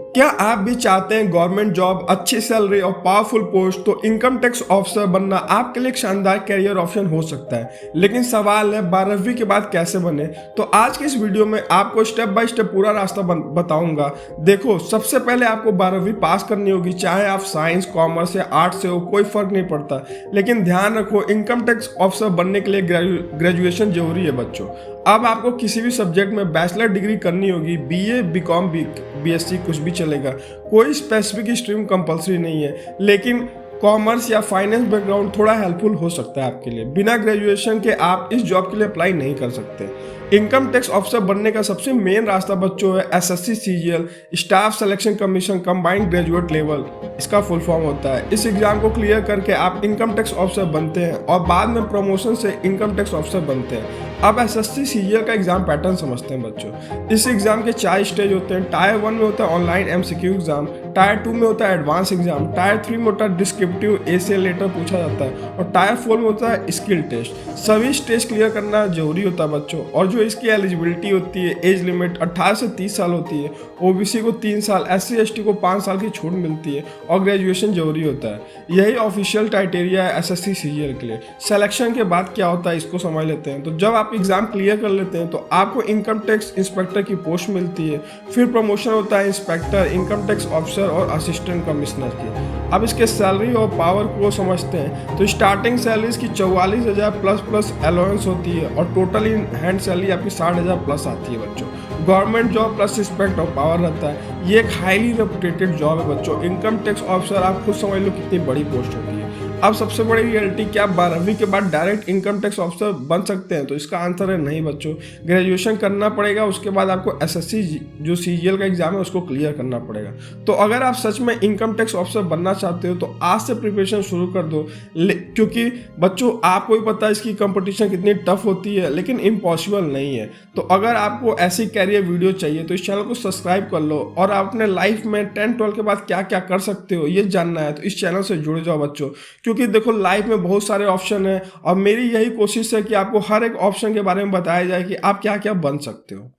क्या आप भी चाहते हैं गवर्नमेंट जॉब, अच्छी सैलरी और पावरफुल पोस्ट? तो इनकम टैक्स ऑफिसर बनना आपके लिए एक शानदार करियर ऑप्शन हो सकता है। लेकिन सवाल है 12वीं के बाद कैसे बने? तो आज के इस वीडियो में आपको स्टेप बाय स्टेप पूरा रास्ता बताऊंगा। देखो, सबसे पहले आपको 12वीं पास करनी होगी, चाहे आप साइंस, कॉमर्स या आर्ट से हो, कोई फर्क नहीं पड़ता। लेकिन ध्यान रखो, इनकम टैक्स ऑफिसर बनने के लिए ग्रेजुएशन जरूरी है बच्चों। अब आपको किसी भी सब्जेक्ट में बैचलर डिग्री करनी होगी, बीए, बीकॉम, बीएससी कुछ भी चलेगा। कोई स्पेसिफिक स्ट्रीम कंपलसरी नहीं है, लेकिन कॉमर्स या फाइनेंस बैकग्राउंड थोड़ा हेल्पफुल हो सकता है आपके लिए। बिना ग्रेजुएशन के आप इस जॉब के लिए अप्लाई नहीं कर सकते। इनकम टैक्स ऑफिसर बनने का सबसे मेन रास्ता बच्चों है SSC CGL, staff selection commission combined graduate level, इसका फुल फॉर्म होता है। इस एग्जाम को क्लियर करके आप इनकम टैक्स ऑफिसर बनते हैं और बाद में प्रमोशन से इनकम टैक्स ऑफिसर बनते हैं। अब एसएससी सीजीएल का एग्जाम पैटर्न समझते हैं बच्चों। इस एग्जाम के 4 स्टेज होते हैं। टायर 1 में होता है ऑनलाइन एमसीक्यू एग्जाम, टायर 2 में होता है एडवांस एग्जाम, टायर 3 में होता है डिस्क्रिप्टिव एसीएल लेटर पूछा जाता है और टायर 4 में होता है स्किल टेस्ट। सभी स्टेज क्लियर करना जरूरी होता है बच्चों। और जो इसकी एलिजिबिलिटी होती है, एज लिमिट 18 से 30 साल होती है, ओबीसी को 3 साल, एससी एसटी को 5 साल की छूट मिलती है और ग्रेजुएशन जरूरी होता है। यही ऑफिशियल क्राइटेरिया है एसएससी सीजीएल के लिए। सिलेक्शन के बाद क्या होता है इसको समझ लेते हैं। तो जब आप एग्जाम क्लियर कर लेते हैं तो आपको इनकम टैक्स इंस्पेक्टर की पोस्ट मिलती है, फिर प्रमोशन होता है इंस्पेक्टर, इनकम टैक्स ऑफिसर और असिस्टेंट कमिश्नर की। अब इसके सैलरी और पावर को समझते हैं तो स्टार्टिंग सैलरी इसकी 44,000 प्लस अलाउंस होती है और टोटल इन हैंड सैलरी आपकी 60,000 प्लस आती है बच्चों। गवर्नमेंट जॉब प्लस रिस्पेक्ट और पावर रहता है। ये एक हाईली रेपुटेटेड जॉब है बच्चों। इनकम टैक्स ऑफिसर आप खुद समझ लो कितनी बड़ी पोस्ट होती है। अब सबसे बड़ी रियलिटी, क्या 12वीं के बाद डायरेक्ट इनकम टैक्स ऑफिसर बन सकते हैं? तो इसका आंसर है नहीं बच्चों। ग्रेजुएशन करना पड़ेगा, उसके बाद आपको एसएससी जो सीजीएल का एग्जाम है उसको क्लियर करना पड़ेगा। तो अगर आप सच में इनकम टैक्स ऑफिसर बनना चाहते हो तो आज से प्रिपरेशन शुरू कर दो, क्योंकि बच्चों आपको भी पता है इसकी कंपटीशन कितनी टफ होती है, लेकिन इम्पॉसिबल नहीं है। तो अगर आपको ऐसी कैरियर वीडियो चाहिए तो इस चैनल को सब्सक्राइब कर लो। और आप अपने लाइफ में 10-12 के बाद क्या क्या कर सकते हो ये जानना है तो इस चैनल से जुड़ जाओ बच्चों। क्योंकि देखो, लाइफ में बहुत सारे ऑप्शन हैं और मेरी यही कोशिश है कि आपको हर एक ऑप्शन के बारे में बताया जाए कि आप क्या क्या बन सकते हो।